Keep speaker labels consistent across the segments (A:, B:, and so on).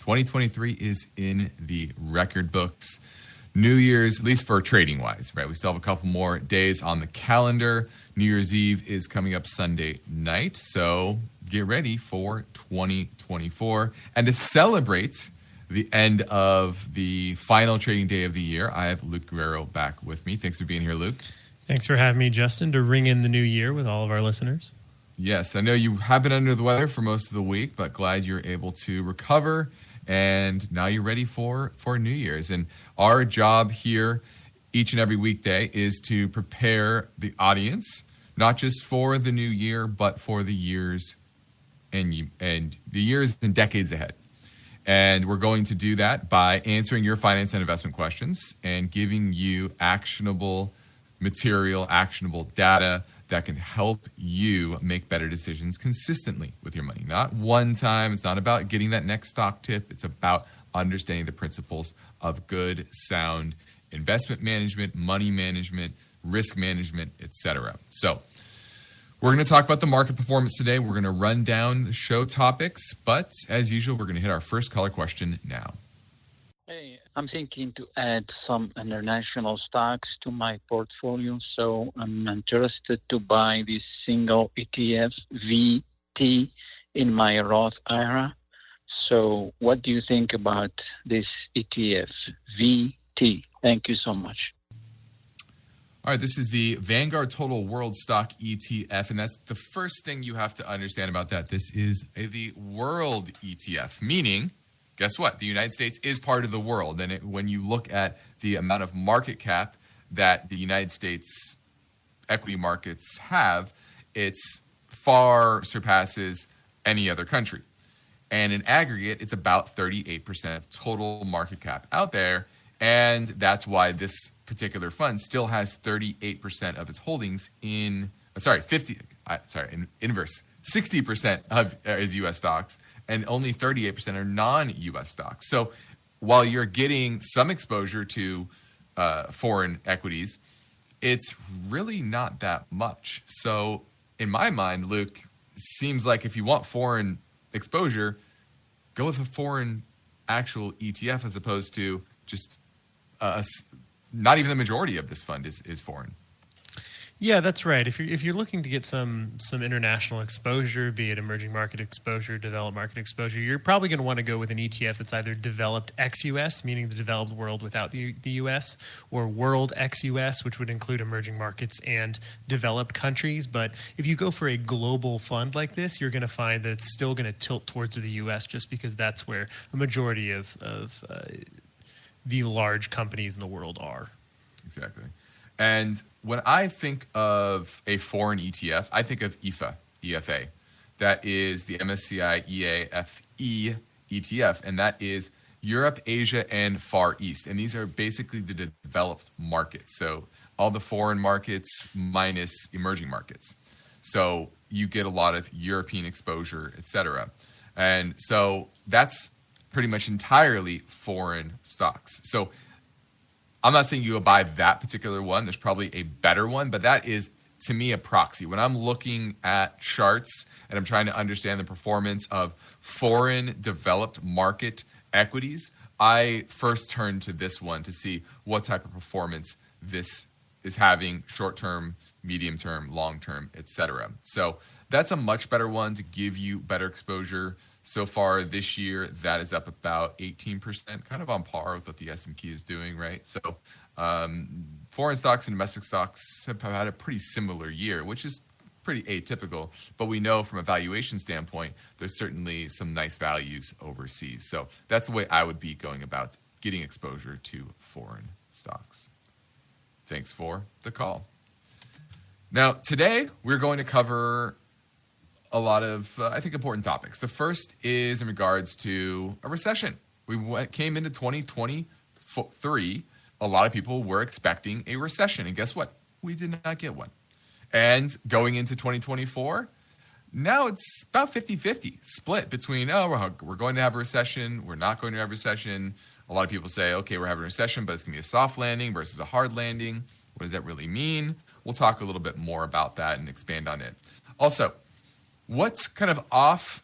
A: 2023 is in the record books. New Year's, at least for trading wise, right? We still have a couple more days on the calendar. New Year's Eve is coming up Sunday night. So get ready for 2024. And to celebrate the end of the final trading day of the year, I have Luke Guerrero back with me. Thanks for being here, Luke.
B: Thanks for having me, Justin, to ring in the new year with all of our listeners.
A: Yes, I know you have been under the weather for most of the week, but glad you're able to recover. And now you're ready for New Year's. And our job here each and every weekday is to prepare the audience, not just for the new year, but for the years and the years and decades ahead. And we're going to do that by answering your finance and investment questions and giving you actionable material, actionable data that can help you make better decisions consistently with your money. Not one time. It's not about getting that next stock tip. It's about understanding the principles of good, sound investment management, money management, risk management, etc. So we're going to talk about the market performance today. We're going to run down the show topics, but as usual, we're going to hit our first caller question now.
C: Hey, I'm thinking to add some international stocks to my portfolio, so I'm interested to buy this single ETF, VT, in my Roth IRA. So what do you think about this ETF, VT? Thank you so much.
A: All right, this is the Vanguard Total World Stock ETF, and that's the first thing you have to understand about that. This is the World ETF, meaning, guess what? The United States is part of the world. And when you look at the amount of market cap that the United States equity markets have, it's far surpasses any other country. And in aggregate, it's about 38% of total market cap out there. And that's why this particular fund still has 38% of its holdings in 60% of is U.S. stocks, and only 38% are non-U.S. stocks. So while you're getting some exposure to foreign equities, it's really not that much. So in my mind, Luke, it seems like if you want foreign exposure, go with a foreign actual ETF as opposed to just not even the majority of this fund is foreign.
B: Yeah, that's right. If you're looking to get some international exposure, be it emerging market exposure, developed market exposure, you're probably going to want to go with an ETF that's either developed ex-US, meaning the developed world without the US, or world ex-US, which would include emerging markets and developed countries. But if you go for a global fund like this, you're going to find that it's still going to tilt towards the US just because that's where the majority of the large companies in the world are.
A: Exactly. And when I think of a foreign ETF, I think of EFA. That is the MSCI EAFE ETF, and that is Europe, Asia, and Far East. And these are basically the developed markets. So all the foreign markets minus emerging markets. So you get a lot of European exposure, et cetera. And so that's pretty much entirely foreign stocks. So I'm not saying you go buy that particular one. There's probably a better one, but that is, to me, a proxy. When I'm looking at charts and I'm trying to understand the performance of foreign developed market equities, I first turn to this one to see what type of performance this is having, short-term, medium-term, long-term, etc. So that's a much better one to give you better exposure. So far this year, that is up about 18%, kind of on par with what the S&P is doing, right? So foreign stocks and domestic stocks have had a pretty similar year, which is pretty atypical. But we know from a valuation standpoint, there's certainly some nice values overseas. So that's the way I would be going about getting exposure to foreign stocks. Thanks for the call. Now, today, we're going to cover a lot of, I think, important topics. The first is in regards to a recession. We came into 2023, a lot of people were expecting a recession. And guess what? We did not get one. And going into 2024, now it's about 50-50 split between, we're going to have a recession, we're not going to have a recession. A lot of people say, okay, we're having a recession, but it's going to be a soft landing versus a hard landing. What does that really mean? We'll talk a little bit more about that and expand on it. Also, what's kind of off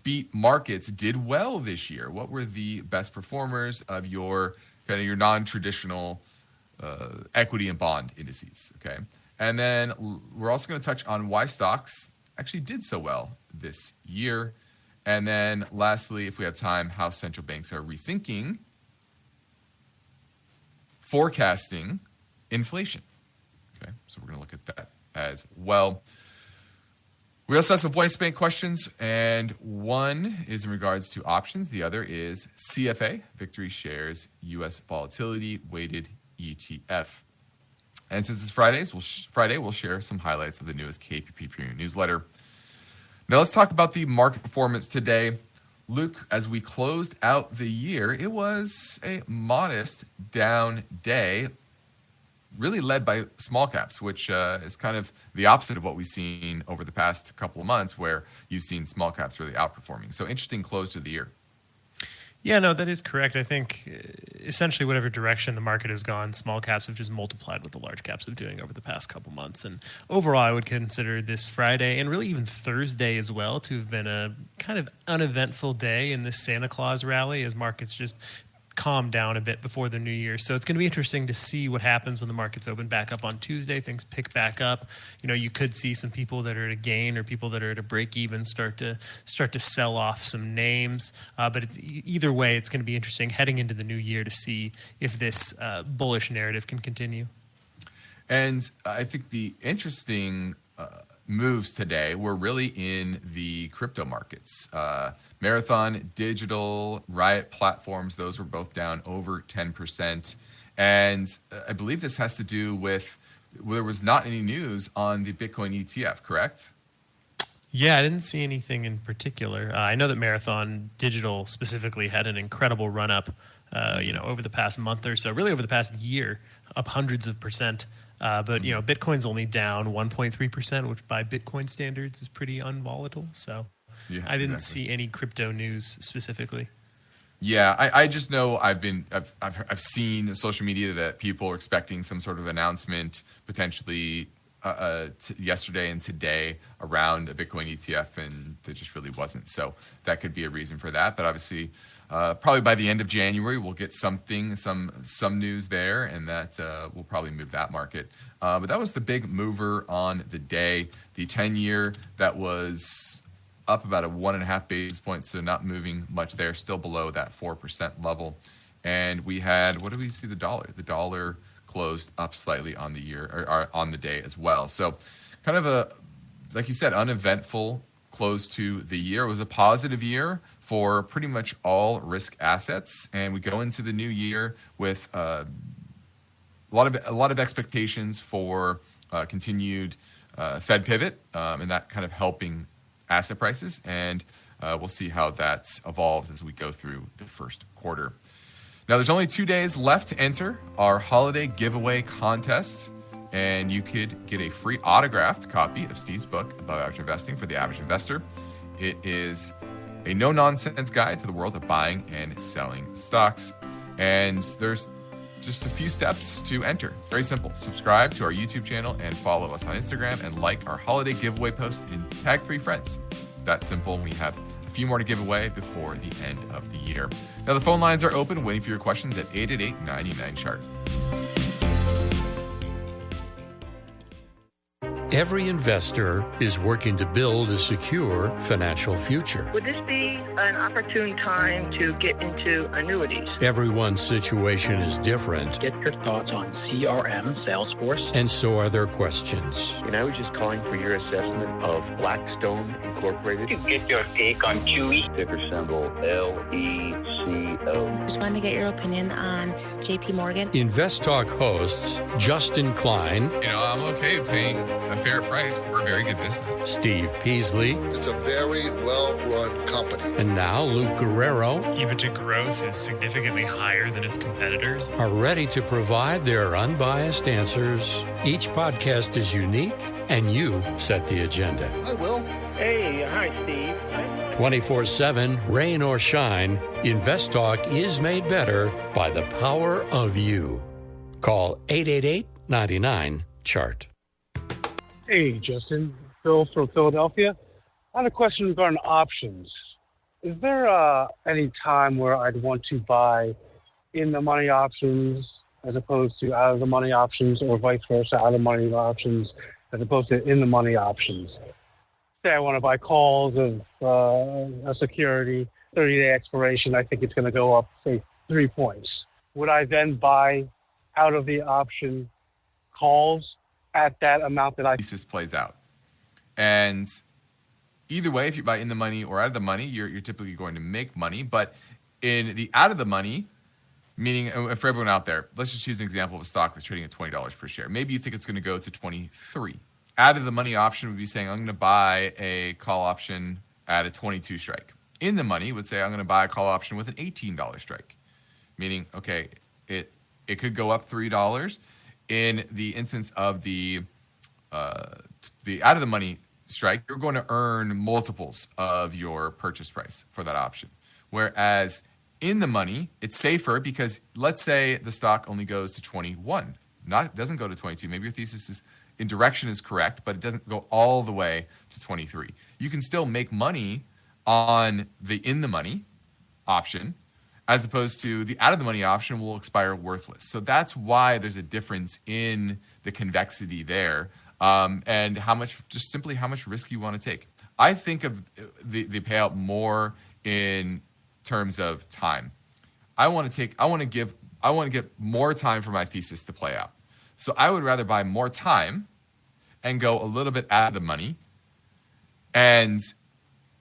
A: beat markets did well this year? What were the best performers of your kind of your non-traditional equity and bond indices? Okay, and then we're also going to touch on why stocks actually did so well this year, and then lastly, if we have time, how central banks are rethinking forecasting inflation. Okay, so we're going to look at that as well. We also have some voice bank questions, and one is in regards to options. The other is CFA, Victory Shares U.S. Volatility Weighted ETF. And since it's Friday, we'll share some highlights of the newest KPP Premium newsletter. Now let's talk about the market performance today. Luke, as we closed out the year, it was a modest down day, really led by small caps, which is kind of the opposite of what we've seen over the past couple of months, where you've seen small caps really outperforming. So interesting close to the year.
B: Yeah, no, that is correct. I think essentially whatever direction the market has gone, small caps have just multiplied what the large caps have doing over the past couple months. And overall, I would consider this Friday and really even Thursday as well to have been a kind of uneventful day in this Santa Claus rally as markets just calm down a bit before the new year. So it's going to be interesting to see what happens when the markets open back up on Tuesday. Things pick back up. You know, you could see some people that are at a gain or people that are at a break even start to sell off some names. But it's, either way, it's going to be interesting heading into the new year to see if this bullish narrative can continue.
A: And I think the interesting moves today were really in the crypto markets. Marathon, Digital, Riot Platforms, those were both down over 10%. And I believe this has to do with there was not any news on the Bitcoin ETF, correct?
B: Yeah, I didn't see anything in particular. I know that Marathon Digital specifically had an incredible run up, over the past month or so, really over the past year, up hundreds of percent. But Bitcoin's only down 1.3%, which by Bitcoin standards is pretty unvolatile. So yeah, I didn't see any crypto news specifically.
A: Yeah, I just know I've seen social media that people are expecting some sort of announcement potentially yesterday and today around a Bitcoin ETF, and there just really wasn't. So that could be a reason for that. But obviously, probably by the end of January, we'll get some news there, and that will probably move that market. But that was the big mover on the day. The 10-year, that was up about a 1.5 basis points, so not moving much there, still below that 4% level. And we had, what do we see, the dollar? The dollar closed up slightly on the year or on the day as well. So kind of a, like you said, uneventful close to the year. It was a positive year for pretty much all risk assets, and we go into the new year with a lot of expectations for continued Fed pivot, and that kind of helping asset prices, and we'll see how that evolves as we go through the first quarter. Now, there's only 2 days left to enter our holiday giveaway contest, and you could get a free autographed copy of Steve's book, Above Average Investing for the Average Investor. It is a no-nonsense guide to the world of buying and selling stocks, and there's just a few steps to enter. It's very simple. Subscribe to our YouTube channel and follow us on Instagram, and like our holiday giveaway post and tag 3 friends. It's that simple. We have a few more to give away before the end of the year. Now, the phone lines are open, waiting for your questions at 888-99-CHART.
D: Every investor is working to build a secure financial future.
E: Would this be an opportune time to get into annuities?
D: Everyone's situation is different.
F: Get your thoughts on CRM, Salesforce.
D: And so are their questions.
G: And I was just calling for your assessment of Blackstone Incorporated.
H: To get your take on QE.
G: Ticker symbol LECO.
I: Just wanted to get your opinion on JP Morgan.
D: InvestTalk hosts Justin Klein.
A: I'm okay paying a fair price for a very good business.
D: Steve Peasley.
J: It's a very well-run company.
D: And now Luke Guerrero.
B: EBITDA growth is significantly higher than its competitors.
D: Are ready to provide their unbiased answers. Each podcast is unique, and you set the agenda.
J: I will.
H: Hey, hi, Steve.
D: 24/7, rain or shine, InvestTalk is made better by the power of you. Call 888-99-CHART.
K: Hey, Justin. Phil from Philadelphia. I had a question regarding options. Is there any time where I'd want to buy in the money options as opposed to out of the money options, or vice versa, out of the money options as opposed to in the money options? Say I want to buy calls of a security, 30-day expiration. I think it's going to go up, say, 3 points. Would I then buy out of the option calls at that amount that I
A: thesis plays out? And either way, if you buy in the money or out of the money, you're typically going to make money. But in the out of the money, meaning for everyone out there, let's just use an example of a stock that's trading at $20 per share. Maybe you think it's going to go to 23. Out of the money option would be saying, I'm going to buy a call option at a 22 strike. In the money would say, I'm going to buy a call option with an $18 strike. Meaning, okay, it could go up $3. In the instance of the out of the money strike, you're going to earn multiples of your purchase price for that option. Whereas in the money, it's safer because let's say the stock only goes to 21, doesn't go to 22. Maybe your thesis is in direction is correct, but it doesn't go all the way to 23. You can still make money on the in the money option, as opposed to the out of the money option will expire worthless. So that's why there's a difference in the convexity there, and how much risk you want to take. I think of the payout more in terms of time. I want to get more time for my thesis to play out. So I would rather buy more time and go a little bit out of the money and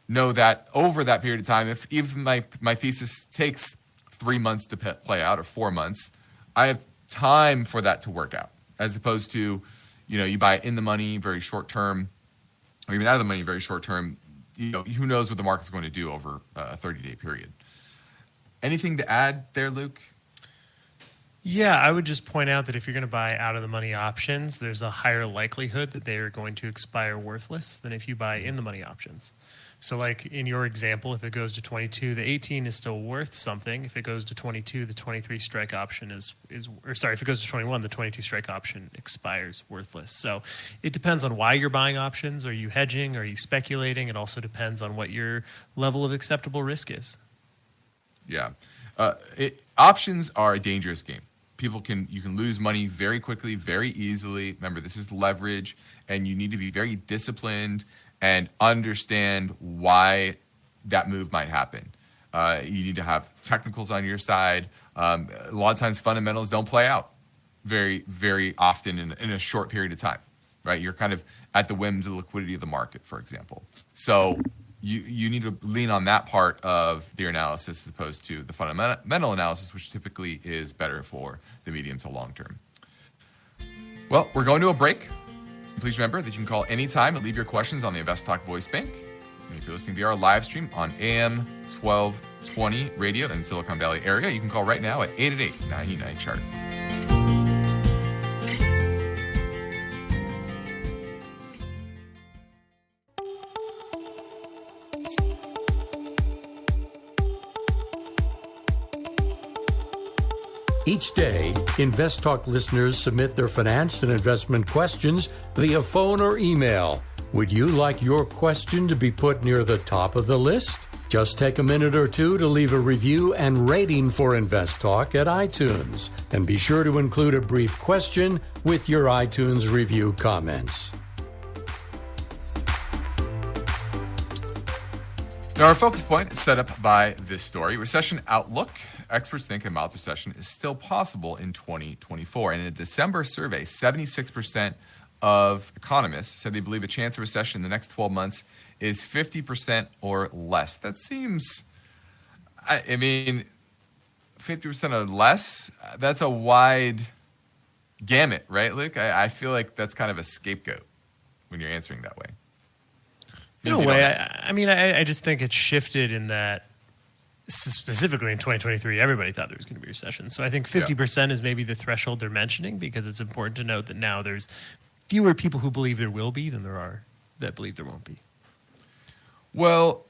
A: know that over that period of time, if even my thesis takes 3 months to play out or 4 months, I have time for that to work out, as opposed to, you buy in the money very short term, or even out of the money very short term. Who knows what the market's going to do over a 30-day period. Anything to add there, Luke?
B: Yeah, I would just point out that if you're going to buy out of the money options, there's a higher likelihood that they are going to expire worthless than if you buy in the money options. So like in your example, if it goes to 22, the 18 is still worth something. If it goes to 22, the 23 strike option if it goes to 21, the 22 strike option expires worthless. So it depends on why you're buying options. Are you hedging? Are you speculating? It also depends on what your level of acceptable risk is.
A: Yeah. Options are a dangerous game. You can lose money very quickly, very easily. Remember, this is leverage, and you need to be very disciplined and understand why that move might happen. You need to have technicals on your side. A lot of times fundamentals don't play out very, very often in a short period of time, right? You're kind of at the whims of the liquidity of the market, for example. So you need to lean on that part of your analysis as opposed to the fundamental analysis, which typically is better for the medium to long term. Well, we're going to a break. Please remember that you can call anytime and leave your questions on the InvestTalk voice bank. And if you're listening via our live stream on AM 1220 radio in the Silicon Valley area, you can call right now at 888-99-CHART.
D: Each day, InvestTalk listeners submit their finance and investment questions via phone or email. Would you like your question to be put near the top of the list? Just take a minute or two to leave a review and rating for InvestTalk at iTunes. And be sure to include a brief question with your iTunes review comments.
A: Now, our focus point is set up by this story. Recession outlook. Experts think a mild recession is still possible in 2024. And in a December survey, 76% of economists said they believe a chance of recession in the next 12 months is 50% or less. That seems, 50% or less, that's a wide gamut, right, Luke? I feel like that's kind of a scapegoat when you're answering that way.
B: In a way, I just think it's shifted in that specifically in 2023, everybody thought there was going to be a recession. So I think 50% is maybe the threshold they're mentioning, because it's important to note that now there's fewer people who believe there will be than there are that believe there won't be.
A: Well,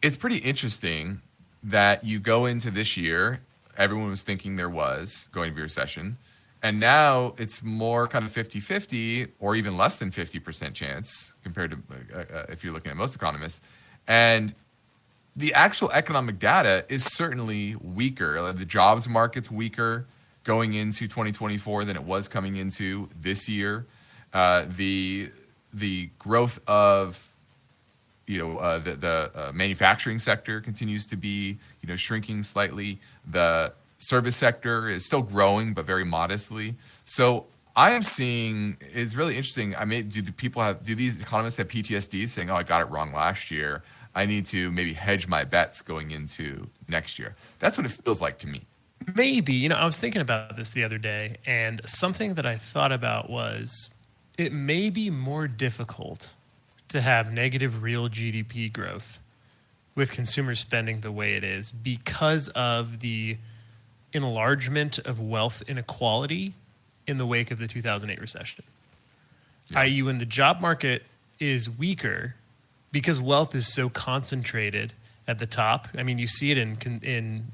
A: it's pretty interesting that you go into this year, everyone was thinking there was going to be a recession, and now it's more kind of 50-50 or even less than 50% chance compared to if you're looking at most economists. And the actual economic data is certainly weaker. The jobs market's weaker going into 2024 than it was coming into this year. The growth of the manufacturing sector continues to be shrinking slightly. The service sector is still growing, but very modestly. So I am seeing, it's really interesting. I mean, do these economists have PTSD saying, "Oh, I got it wrong last year. I need to maybe hedge my bets going into next year"? That's what it feels like to me.
B: Maybe. I was thinking about this the other day, and something that I thought about was it may be more difficult to have negative real GDP growth with consumer spending the way it is because of the enlargement of wealth inequality in the wake of the 2008 recession. Yeah. I.e., when the job market is weaker, because wealth is so concentrated at the top. I mean, you see it in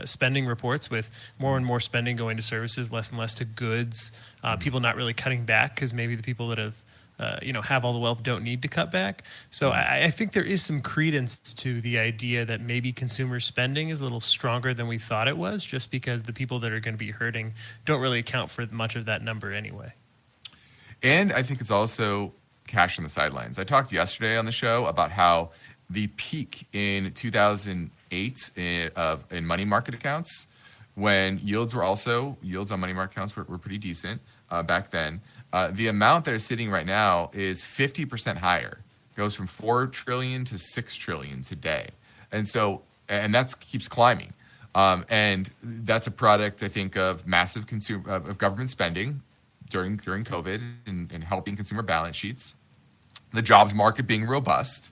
B: spending reports with more and more spending going to services, less and less to goods. People not really cutting back because maybe the people that have all the wealth don't need to cut back. So I think there is some credence to the idea that maybe consumer spending is a little stronger than we thought it was, just because the people that are going to be hurting don't really account for much of that number anyway.
A: And I think it's also cash on the sidelines. I talked yesterday on the show about how the peak in 2008 in money market accounts, when yields on money market accounts were pretty decent back then. The amount that is sitting right now is 50% higher. It goes from 4 trillion to 6 trillion today. And that keeps climbing. And that's a product, I think, of massive of government spending during COVID and helping consumer balance sheets, the jobs market being robust,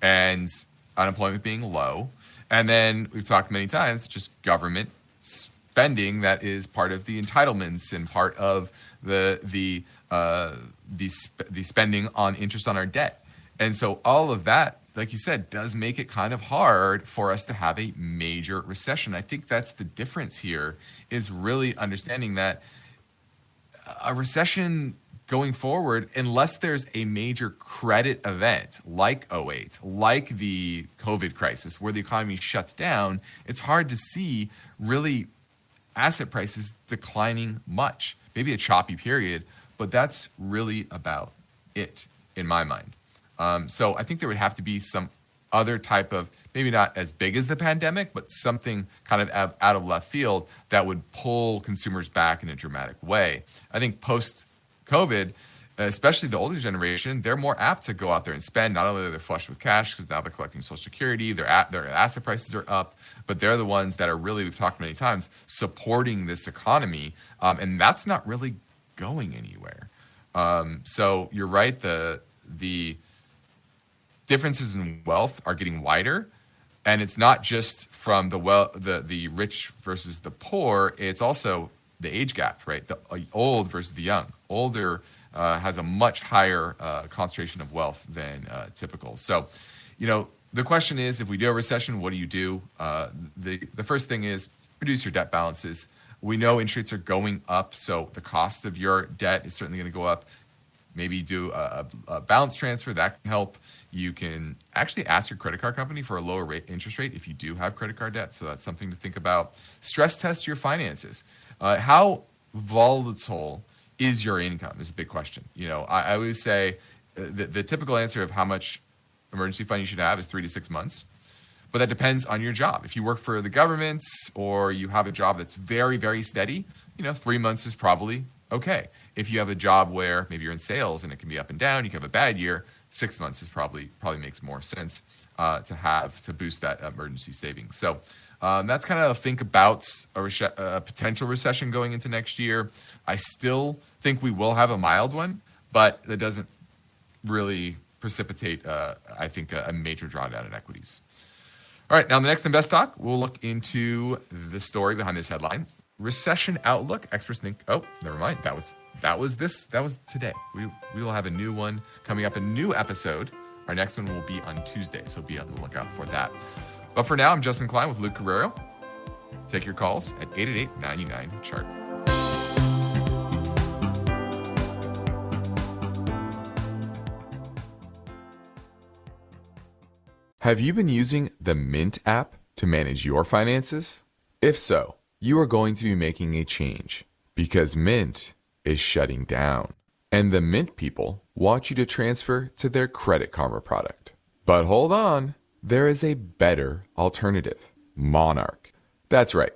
A: and unemployment being low. And then we've talked many times, just government spending that is part of the entitlements and part of the spending on interest on our debt. And so all of that, like you said, does make it kind of hard for us to have a major recession. I think that's the difference here, is really understanding that a recession going forward, unless there's a major credit event like 2008, like the COVID crisis, where the economy shuts down, it's hard to see really asset prices declining much. Maybe a choppy period, but that's really about it in my mind. So I think there would have to be some other type of, maybe not as big as the pandemic, but something kind of out of left field that would pull consumers back in a dramatic way. I think post-COVID, especially the older generation, they're more apt to go out there and spend. Not only are they flush with cash because now they're collecting Social Security, their asset prices are up, but they're the ones that are really, we've talked many times, supporting this economy, and that's not really going anywhere. So you're right, the differences in wealth are getting wider, and it's not just from the rich versus the poor, it's also the age gap, right? The old versus the young. Older has a much higher concentration of wealth than typical. So, the question is, if we do a recession, what do you do? The first thing is reduce your debt balances. We know interest rates are going up, so the cost of your debt is certainly going to go up. Maybe do a balance transfer. That can help. You can actually ask your credit card company for a lower interest rate if you do have credit card debt. So that's something to think about. Stress test your finances. How volatile is your income is a big question. I always say the typical answer of how much emergency fund you should have is 3 to 6 months. But that depends on your job. If you work for the government or you have a job that's very, very steady, 3 months is probably okay. If you have a job where maybe you're in sales and it can be up and down, you can have a bad year, 6 months is probably makes more sense to boost that emergency savings. So that's kind of a think about a potential recession going into next year. I still think we will have a mild one, but that doesn't really precipitate, I think, a major drawdown in equities. All right, now in the next InvestTalk, we'll look into the story behind this headline. Recession outlook. Experts think, oh, never mind. That was today. We will have a new one coming up, a new episode. Our next one will be on Tuesday, so be on the lookout for that. But for now, I'm Justin Klein with Luke Carrero. Take your calls at 888-99-CHART. Have you been using the Mint app to manage your finances? If so, you are going to be making a change because Mint is shutting down. And the Mint people want you to transfer to their Credit Karma product. But hold on, there is a better alternative, Monarch. That's right.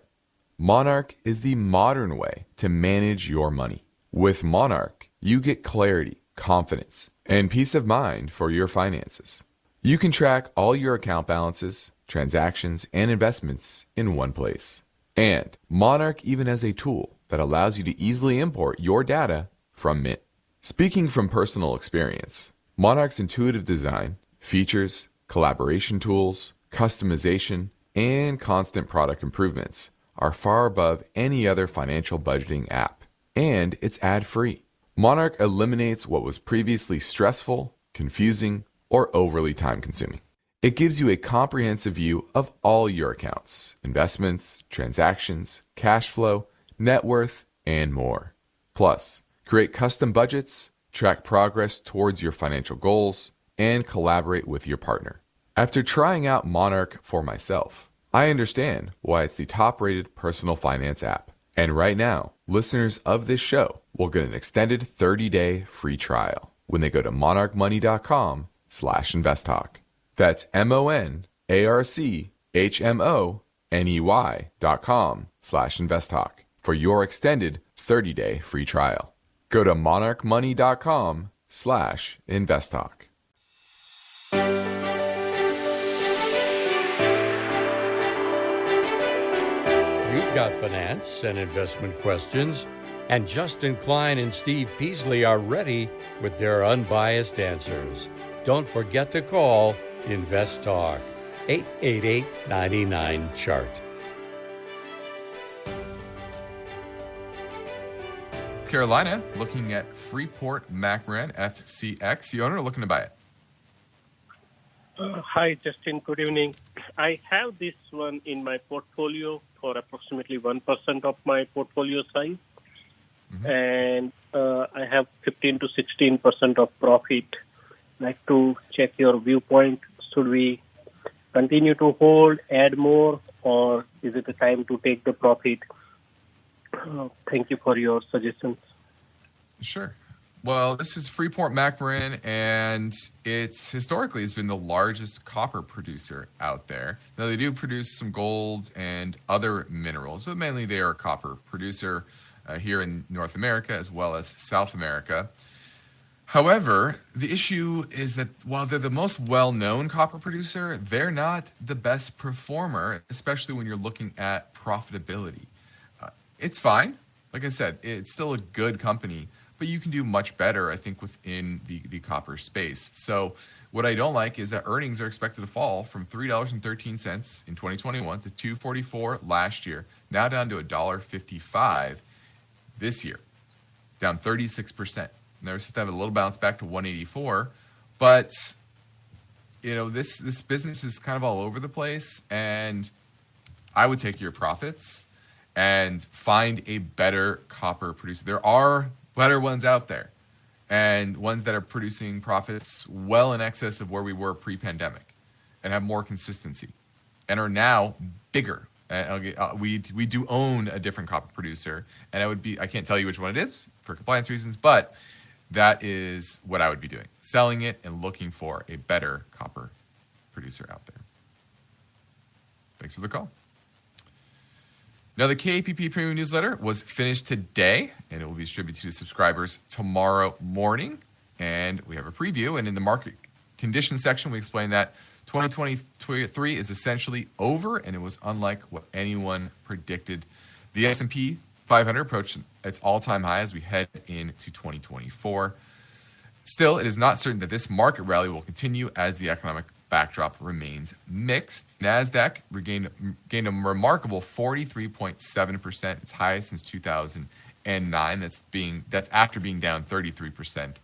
A: Monarch is the modern way to manage your money. With Monarch, you get clarity, confidence, and peace of mind for your finances. You can track all your account balances, transactions, and investments in one place. And Monarch even has a tool that allows you to easily import your data from Mint. Speaking from personal experience, Monarch's intuitive design, features, collaboration tools, customization, and constant product improvements are far above any other financial budgeting app. And it's ad-free. Monarch eliminates what was previously stressful, confusing, or overly time-consuming. It gives you a comprehensive view of all your accounts, investments, transactions, cash flow, net worth, and more. Plus, create custom budgets, track progress towards your financial goals, and collaborate with your partner. After trying out Monarch for myself, I understand why it's the top-rated personal finance app. And right now, listeners of this show will get an extended 30-day free trial when they go to monarchmoney.com/investtalk. That's monarchmoney.com/investtalk for your extended 30-day free trial. Go to monarchmoney.com/investtalk.
D: You've got finance and investment questions, and Justin Klein and Steve Peasley are ready with their unbiased answers. Don't forget to call InvestTalk, 888-99-CHART.
A: Carolina, looking at Freeport-McMoRan, FCX. The owner looking to buy it.
H: Hi, Justin. Good evening. I have this one in my portfolio for approximately 1% of my portfolio size. Mm-hmm. And I have 15 to 16% of profit. I'd like to check your viewpoint. Should we continue to hold, add more, or is it the time to take the profit? Thank you for your suggestions.
A: Sure. Well, this is Freeport-McMoRan, and it's been the largest copper producer out there. Now, they do produce some gold and other minerals, but mainly they are a copper producer here in North America as well as South America. However, the issue is that while they're the most well-known copper producer, they're not the best performer, especially when you're looking at profitability. It's fine. Like I said, it's still a good company, but you can do much better, I think, within the copper space. So what I don't like is that earnings are expected to fall from $3.13 in 2021 to $2.44 last year, now down to $1.55 this year, down 36%. They're supposed to have a little bounce back to 184, but this business is kind of all over the place, and I would take your profits and find a better copper producer. There are better ones out there, and ones that are producing profits well in excess of where we were pre-pandemic and have more consistency and are now bigger. We do own a different copper producer, and I can't tell you which one it is for compliance reasons, but that is what I would be doing, selling it and looking for a better copper producer out there. Thanks for the call. Now, the KAPP Premium Newsletter was finished today, and it will be distributed to subscribers tomorrow morning. And we have a preview, and in the market conditions section, we explain that 2023 is essentially over, and it was unlike what anyone predicted. The S&P 500 approached its all-time high as we head into 2024. Still, it is not certain that this market rally will continue as the economic backdrop remains mixed. NASDAQ gained a remarkable 43.7%, its highest since 2009. That's after being down 33%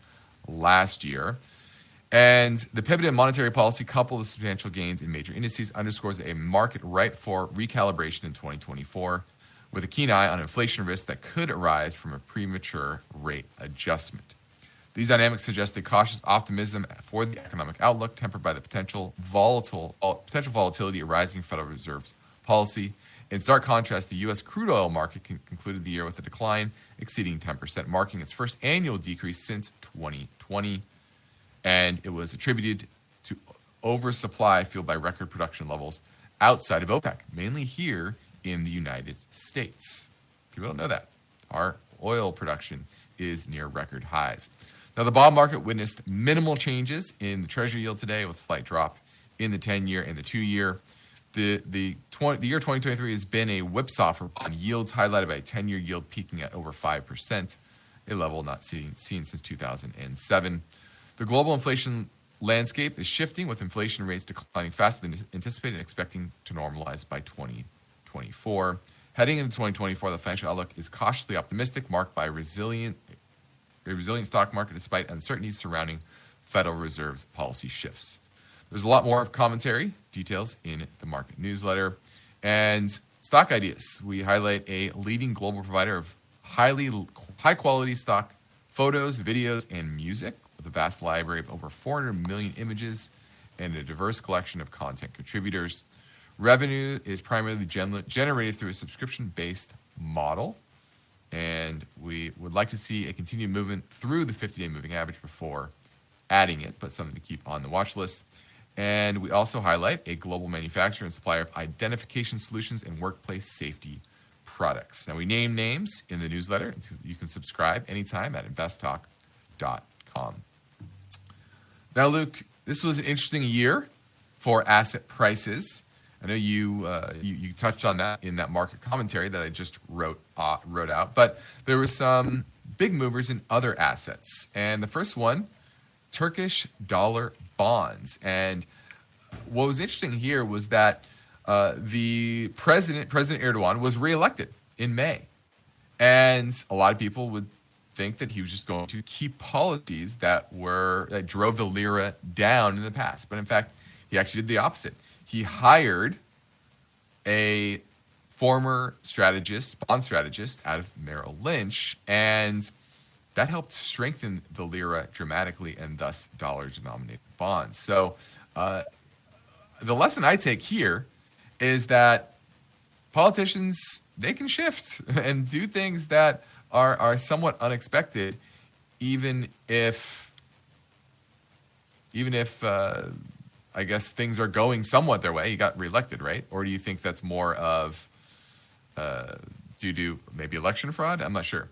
A: last year. And the pivot in monetary policy, coupled with substantial gains in major indices, underscores a market ripe for recalibration in 2024, with a keen eye on inflation risk that could arise from a premature rate adjustment. These dynamics suggest a cautious optimism for the economic outlook, tempered by the potential volatility arising from Federal Reserve's policy. In stark contrast, the U.S. crude oil market concluded the year with a decline exceeding 10%, marking its first annual decrease since 2020. And it was attributed to oversupply fueled by record production levels outside of OPEC, mainly here in the United States. People don't know that. Our oil production is near record highs. Now, the bond market witnessed minimal changes in the Treasury yield today, with a slight drop in the 10-year and the 2-year. The year 2023 has been a whipsaw for bond yields, highlighted by a 10-year yield peaking at over 5%, a level not seen since 2007. The global inflation landscape is shifting, with inflation rates declining faster than anticipated and expecting to normalize by 2024. Heading into 2024, the financial outlook is cautiously optimistic, marked by a resilient stock market despite uncertainties surrounding Federal Reserve's policy shifts. There's a lot more of commentary, details in the market newsletter. And stock ideas. We highlight a leading global provider of high-quality stock photos, videos, and music, with a vast library of over 400 million images and a diverse collection of content contributors. Revenue is primarily generated through a subscription-based model, and we would like to see a continued movement through the 50-day moving average before adding it, but something to keep on the watch list. And we also highlight a global manufacturer and supplier of identification solutions and workplace safety products. Now, we name names in the newsletter. You can subscribe anytime at investtalk.com. Now, Luke, this was an interesting year for asset prices. I know you touched on that in that market commentary that I just wrote out, but there were some big movers in other assets. And the first one, Turkish dollar bonds. And what was interesting here was that the President Erdogan was reelected in May. And a lot of people would think that he was just going to keep policies that drove the lira down in the past. But in fact, he actually did the opposite. He hired a former bond strategist out of Merrill Lynch, and that helped strengthen the lira dramatically and thus dollar-denominated bonds. So the lesson I take here is that politicians, they can shift and do things that are somewhat unexpected, even if I guess things are going somewhat their way. He got reelected, right? Or do you think that's more of due to maybe election fraud? I'm not sure.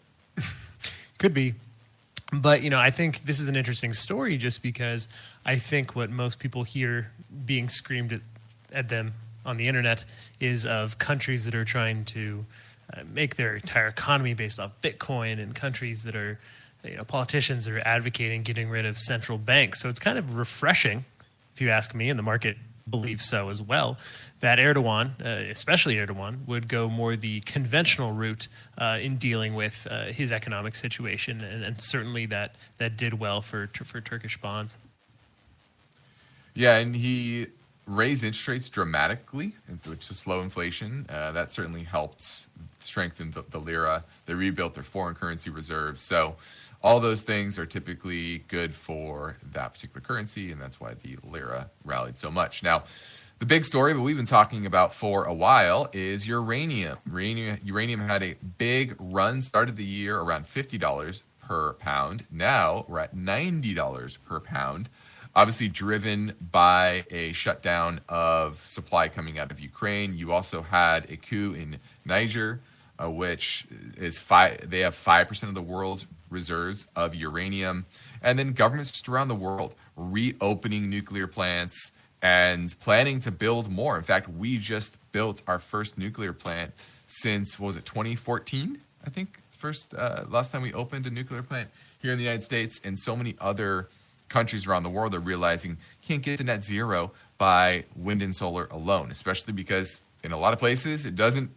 B: Could be. But, I think this is an interesting story just because I think what most people hear being screamed at them on the internet is of countries that are trying to make their entire economy based off Bitcoin, and countries that are, politicians that are advocating getting rid of central banks. So it's kind of refreshing, if you ask me, and the market believes so as well, that Erdogan, especially Erdogan, would go more the conventional route in dealing with his economic situation, and certainly that did well for Turkish bonds.
A: Yeah, and he raised interest rates dramatically, which is slow inflation. That certainly helped strengthen the lira. They rebuilt their foreign currency reserves. So all those things are typically good for that particular currency, and that's why the lira rallied so much. Now, the big story that we've been talking about for a while is uranium. Uranium had a big run, started the year around $50 per pound. Now we're at $90 per pound, obviously driven by a shutdown of supply coming out of Ukraine. You also had a coup in Niger, which is they have 5% of the world's reserves of uranium. And then governments just around the world reopening nuclear plants and planning to build more. In fact, we just built our first nuclear plant since, 2014? I think last time we opened a nuclear plant here in the United States. And so many other countries around the world are realizing can't get to net zero by wind and solar alone, especially because in a lot of places it isn't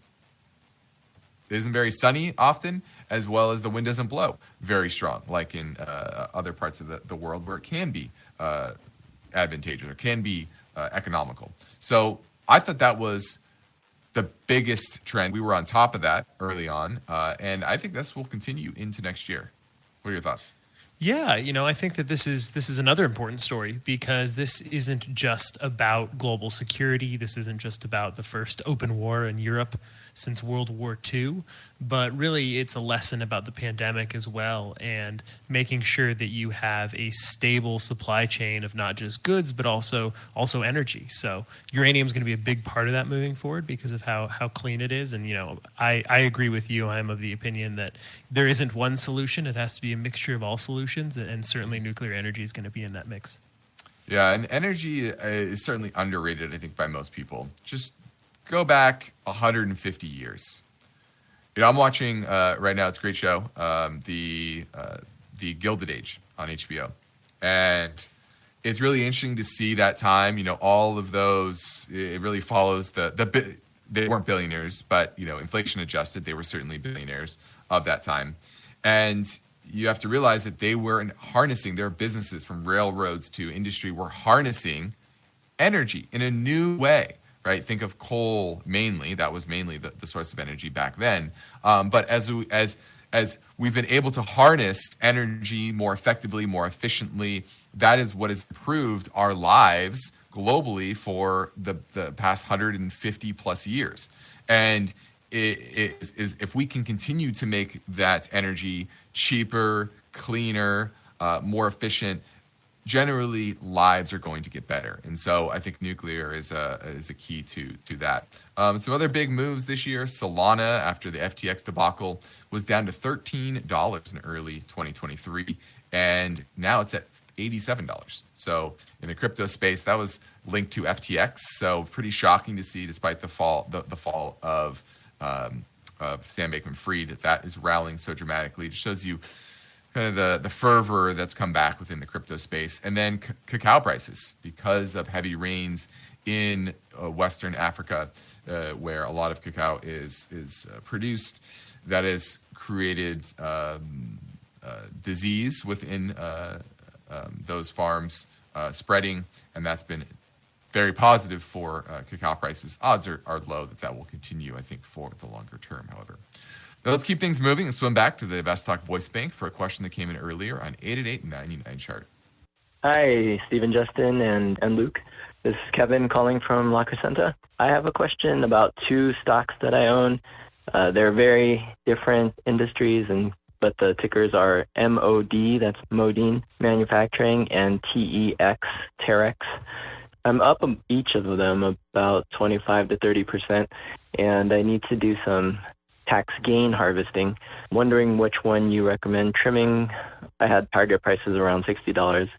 A: very sunny often, as well as the wind doesn't blow very strong, like in other parts of the world where it can be advantageous or can be economical. So I thought that was the biggest trend. We were on top of that early on, and I think this will continue into next year. What are your thoughts?
B: Yeah, I think that this is another important story because this isn't just about global security. This isn't just about the first open war in Europe since World War II, but really it's a lesson about the pandemic as well and making sure that you have a stable supply chain of not just goods but also energy. So uranium is going to be a big part of that moving forward because of how clean it is. And I agree with you. I'm of the opinion that there isn't one solution. It has to be a mixture of all solutions, and certainly nuclear energy is going to be in that mix.
A: Yeah, and energy is certainly underrated, I think, by most people. Just go back 150 years. I'm watching right now. It's a great show, the Gilded Age on HBO, and it's really interesting to see that time. All of those. It really follows they weren't billionaires, but inflation adjusted, they were certainly billionaires of that time, and you have to realize that they were harnessing their businesses from railroads to industry were harnessing energy in a new way. Right? Think of coal mainly. That was mainly the source of energy back then. But as we've been able to harness energy more effectively, more efficiently, that is what has improved our lives globally for the past 150 plus years. And it is if we can continue to make that energy cheaper, cleaner, more efficient, generally lives are going to get better. And so I think nuclear is a key to that. Some other big moves this year. Solana, after the FTX debacle, was down to $13 in early 2023, and now it's at $87. So in the crypto space, that was linked to FTX. So pretty shocking to see, despite the fall of Sam Bankman-Fried, that is rallying so dramatically. It shows you kind of the fervor that's come back within the crypto space. And then cacao prices, because of heavy rains in Western Africa, where a lot of cacao is produced, that has created disease within those farms spreading, and that's been very positive for cacao prices. Odds are low that will continue, I think, for the longer term, however. Now let's keep things moving and swim back to the InvestTalk voice bank for a question that came in earlier on 888-99 chart.
L: Hi, Stephen, Justin, and Luke. This is Kevin calling from La Crescenta. I have a question about two stocks that I own. They're very different industries, but the tickers are MOD, that's Modine Manufacturing, and TEX, Terex. I'm up each of them about 25 to 30%, and I need to do some tax gain harvesting. Wondering which one you recommend trimming. I had target prices around $60,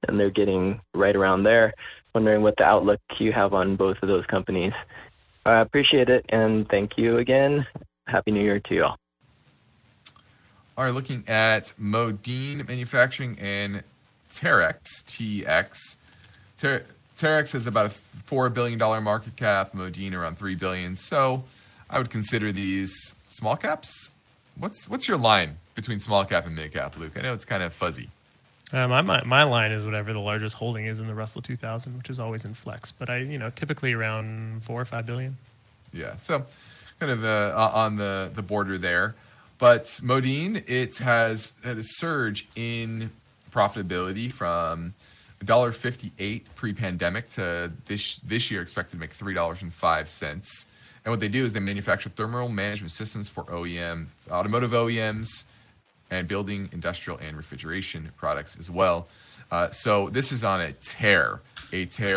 L: and they're getting right around there. Wondering what the outlook you have on both of those companies. I appreciate it, and thank you again. Happy New Year to you all.
A: All right, looking at Modine Manufacturing and Terex, TX. Terex has about a $4 billion market cap, Modine around $3 billion. So I would consider these small caps. What's your line between small cap and mid cap, Luke? I know it's kind of fuzzy.
B: My line is whatever the largest holding is in the Russell 2000, which is always in flex. But I typically around $4 or $5 billion.
A: Yeah, so kind of on the border there. But Modine, it has had a surge in profitability from $1.58 pre-pandemic to this year expected to make $3.05. And what they do is they manufacture thermal management systems for automotive OEMs, and building, industrial, and refrigeration products as well. So this is on a tear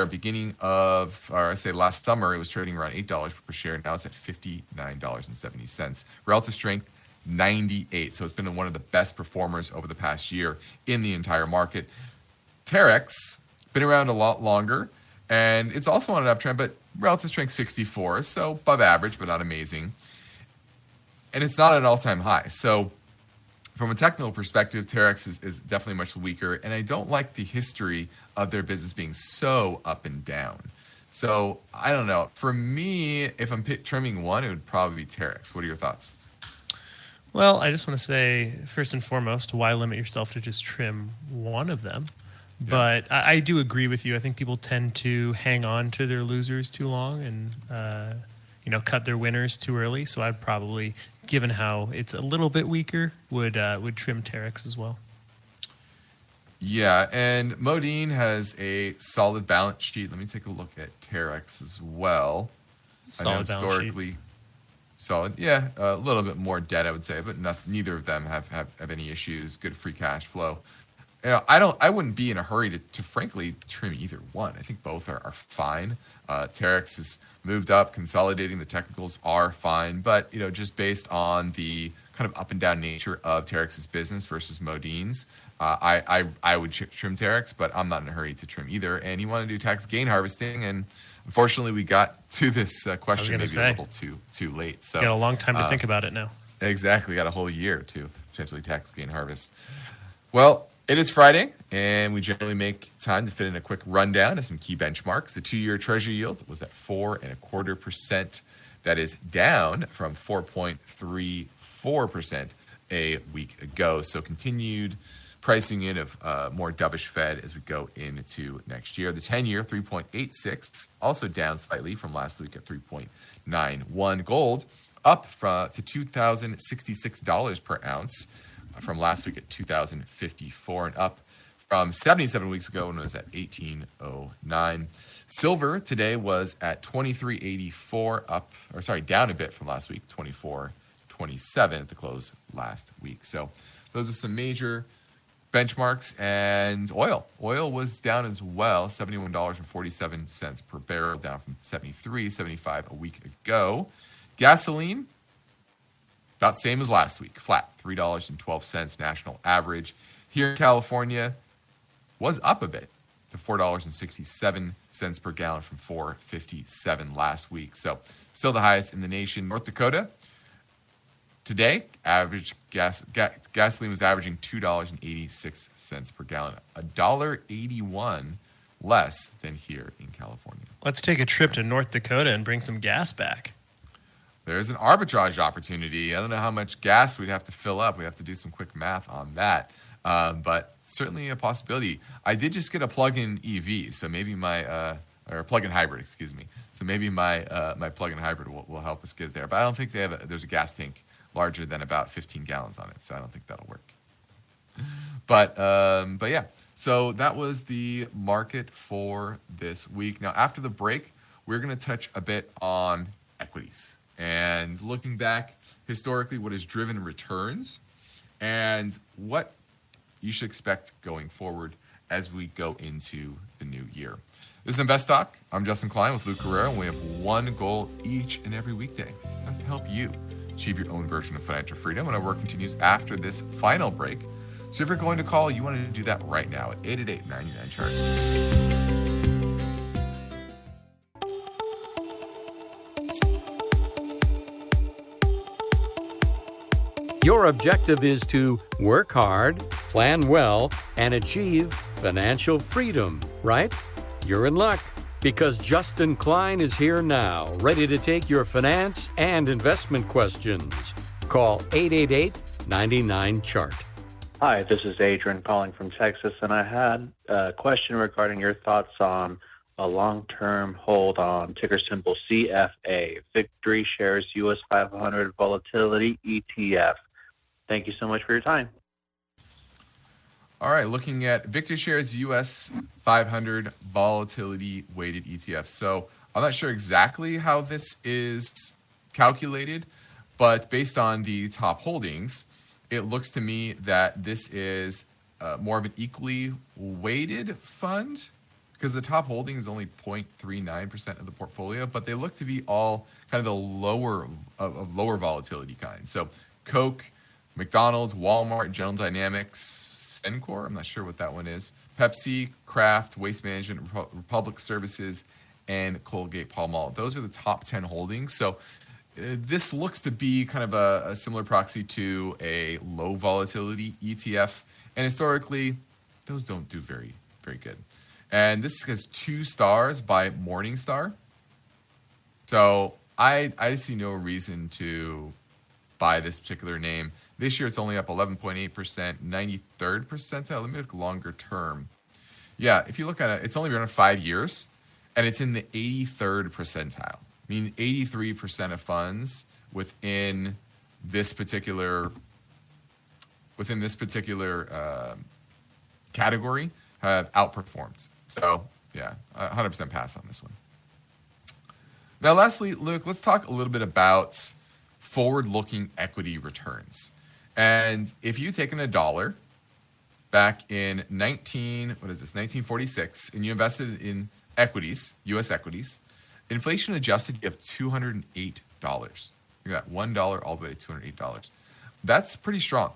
A: beginning of, or I say last summer, it was trading around $8 per share. Now it's at $59.70. Relative strength, 98. So it's been one of the best performers over the past year in the entire market. Terex, been around a lot longer, and it's also on an uptrend, but relative strength 64, so above average, but not amazing. And it's not at an all-time high. So from a technical perspective, Terex is definitely much weaker, and I don't like the history of their business being so up and down. So I don't know. For me, if I'm trimming one, it would probably be Terex. What are your thoughts?
B: Well, I just want to say, first and foremost, why limit yourself to just trim one of them? Yeah. But I do agree with you. I think people tend to hang on to their losers too long and cut their winners too early. So I'd probably, given how it's a little bit weaker, would trim Terex as well.
A: Yeah, and Modine has a solid balance sheet. Let me take a look at Terex as well.
B: Solid
A: historically solid. Yeah, a little bit more debt, I would say, but neither of them have any issues. Good free cash flow. I wouldn't be in a hurry to frankly trim either one. I think both are fine. Terex has moved up, consolidating. The technicals are fine, but just based on the kind of up and down nature of Terex's business versus Modine's, I would trim Terex, but I'm not in a hurry to trim either. And you want to do tax gain harvesting, and unfortunately, we got to this question maybe a little too late. So
B: you got a long time to think about it now.
A: Exactly, got a whole year to potentially tax gain harvest. Well, it is Friday, and we generally make time to fit in a quick rundown of some key benchmarks. The 2-year Treasury yield was at 4.25%. That is down from 4.34% a week ago. So continued pricing in of more dovish Fed as we go into next year. The 10-year, 3.86, also down slightly from last week at 3.91. Gold up to $2,066 per ounce from last week at $2,054, and up from 77 weeks ago when it was at $1,809. Silver today was at $23.84, down a bit from last week, $24.27 at the close last week. So those are some major benchmarks. And oil was down as well, $71.47 per barrel, down from $73.75 a week ago. Gasoline, about same as last week, flat, $3.12 national average. Here in California, was up a bit to $4.67 per gallon from $4.57 last week. So still the highest in the nation. North Dakota, today, average gasoline was averaging $2.86 per gallon, $1.81 less than here in California.
B: Let's take a trip to North Dakota and bring some gas back.
A: There's an arbitrage opportunity. I don't know how much gas we'd have to fill up. We have to do some quick math on that. But certainly a possibility. I did just get a plug-in EV, so maybe or a plug-in hybrid, excuse me. So maybe my plug-in hybrid will help us get there. But I don't think there's a gas tank larger than about 15 gallons on it, so I don't think that'll work. But yeah, so that was the market for this week. Now, after the break, we're going to touch a bit on equities and looking back historically, what has driven returns and what you should expect going forward as we go into the new year. This is InvestTalk. I'm Justin Klein with Luke Carrera, and we have one goal each and every weekday. That's to help you achieve your own version of financial freedom, and our work continues after this final break. So if you're going to call, you want to do that right now at 888-99-CHART.
D: Your objective is to work hard, plan well, and achieve financial freedom, right? You're in luck, because Justin Klein is here now, ready to take your finance and investment questions. Call 888-99-CHART.
F: Hi, this is Adrian calling from Texas, and I had a question regarding your thoughts on a long-term hold on ticker symbol CFA, Victory Shares US 500 Volatility ETF. Thank you so much for your time.
A: All right, looking at Victory Shares US 500 Volatility Weighted ETF. So I'm not sure exactly how this is calculated, but based on the top holdings, it looks to me that this is more of an equally weighted fund because the top holding is only 0.39% of the portfolio, but they look to be all kind of the lower volatility kind. So Coke, McDonald's, Walmart, General Dynamics, Sencor, I'm not sure what that one is, Pepsi, Kraft, Waste Management, Republic Services, and Colgate-Palmolive. Those are the top 10 holdings. So this looks to be kind of a similar proxy to a low volatility ETF. And historically, those don't do very, very good. And this has 2 stars by Morningstar. So I see no reason to buy this particular name. This year it's only up 11.8%, 93rd percentile. Let me look longer term. Yeah, if you look at it, it's only been around 5 years, and it's in the 83rd percentile. I mean, 83% of funds within this particular category have outperformed. So, yeah, 100% pass on this one. Now, lastly, Luke, let's talk a little bit about forward-looking equity returns. And if you taken $1 back in 1946, and you invested in equities, U.S. equities, inflation adjusted, you have $208. You got $1 all the way to $208. That's pretty strong.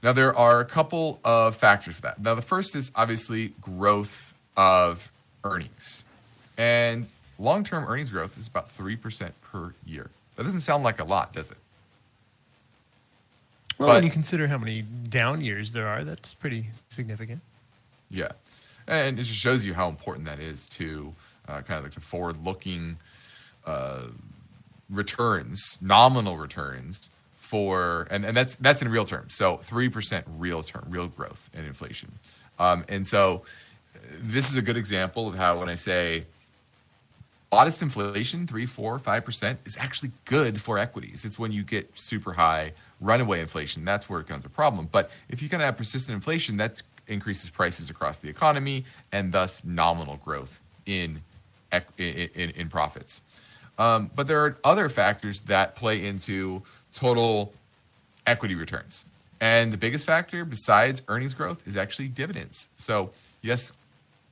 A: Now, there are a couple of factors for that. Now, the first is obviously growth of earnings. And long-term earnings growth is about 3% per year. That doesn't sound like a lot, does it?
B: Well, when you consider how many down years there are, that's pretty significant.
A: Yeah. And it just shows you how important that is to kind of like the forward-looking returns, nominal returns for, and that's in real terms. So 3% real growth in inflation. And so this is a good example of how when I say modest inflation, 3%, 4%, 5% is actually good for equities. It's when you get super high runaway inflation, that's where it becomes a problem. But if you kind of have persistent inflation, that increases prices across the economy and thus nominal growth in profits. But there are other factors that play into total equity returns. And the biggest factor besides earnings growth is actually dividends. So yes,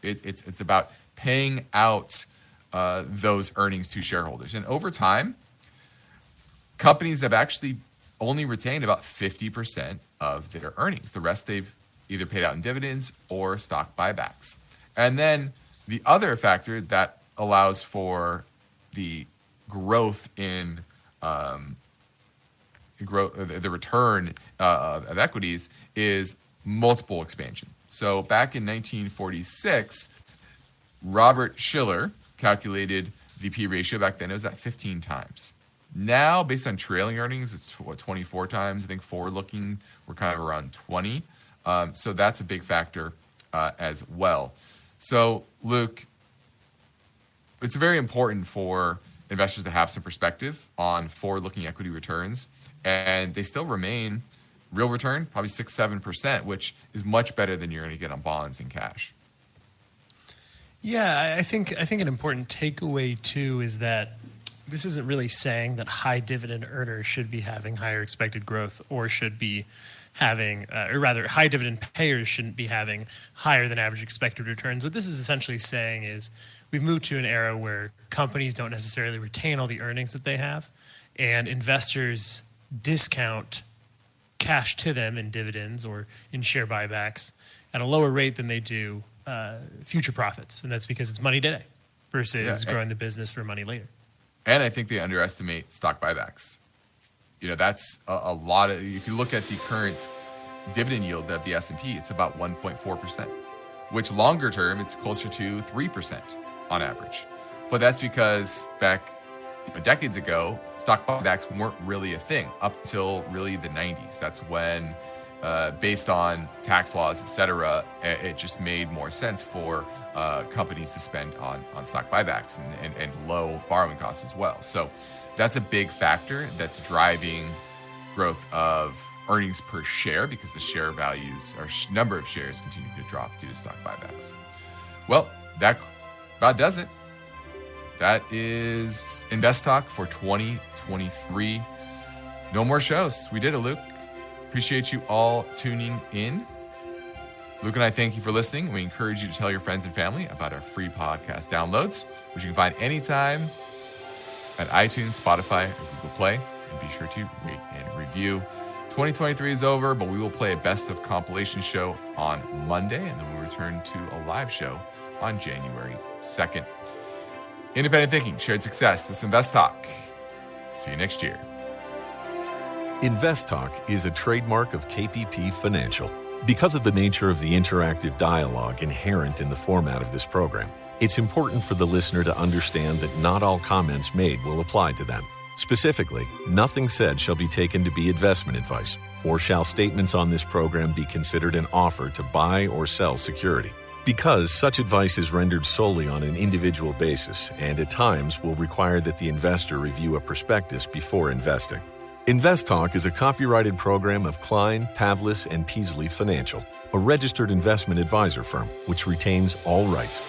A: it's about paying out those earnings to shareholders. And over time, companies have actually only retained about 50% of their earnings. The rest they've either paid out in dividends or stock buybacks. And then the other factor that allows for the growth in the return of equities is multiple expansion. So back in 1946, Robert Shiller calculated the P ratio. Back then it was at 15 times. Now, based on trailing earnings, it's 24 times. I think forward-looking, we're kind of around 20. So that's a big factor as well. So, Luke, it's very important for investors to have some perspective on forward-looking equity returns, and they still remain real return, probably 6-7%, which is much better than you're going to get on bonds and cash.
B: Yeah, I think an important takeaway too is that this isn't really saying that high dividend earners should be having higher expected growth or should be having, or rather high dividend payers shouldn't be having higher than average expected returns. What this is essentially saying is we've moved to an era where companies don't necessarily retain all the earnings that they have, and investors discount cash to them in dividends or in share buybacks at a lower rate than they do future profits. And that's because it's money today versus growing the business for money later.
A: And I think they underestimate stock buybacks. You know, that's a lot of, if you look at the current dividend yield of the S&P, it's about 1.4%, which longer term, it's closer to 3% on average. But that's because back decades ago, stock buybacks weren't really a thing up until really the 90s. That's when, based on tax laws, et cetera, it just made more sense for companies to spend on stock buybacks and low borrowing costs as well. So that's a big factor that's driving growth of earnings per share because the share values or number of shares continue to drop due to stock buybacks. Well, that about does it. That is InvestTalk for 2023. No more shows. We did it, Luke. Appreciate you all tuning in. Luke and I thank you for listening. We encourage you to tell your friends and family about our free podcast downloads, which you can find anytime at iTunes, Spotify, or Google Play. And be sure to rate and review. 2023 is over, but we will play a best of compilation show on Monday, and then we'll return to a live show on January 2nd. Independent thinking, shared success. This is InvestTalk. See you next year.
M: InvestTalk is a trademark of KPP Financial. Because of the nature of the interactive dialogue inherent in the format of this program, it's important for the listener to understand that not all comments made will apply to them. Specifically, nothing said shall be taken to be investment advice, or shall statements on this program be considered an offer to buy or sell security. Because such advice is rendered solely on an individual basis and at times will require that the investor review a prospectus before investing. InvestTalk is a copyrighted program of Klein, Pavlis, and Peasley Financial, a registered investment advisor firm which retains all rights.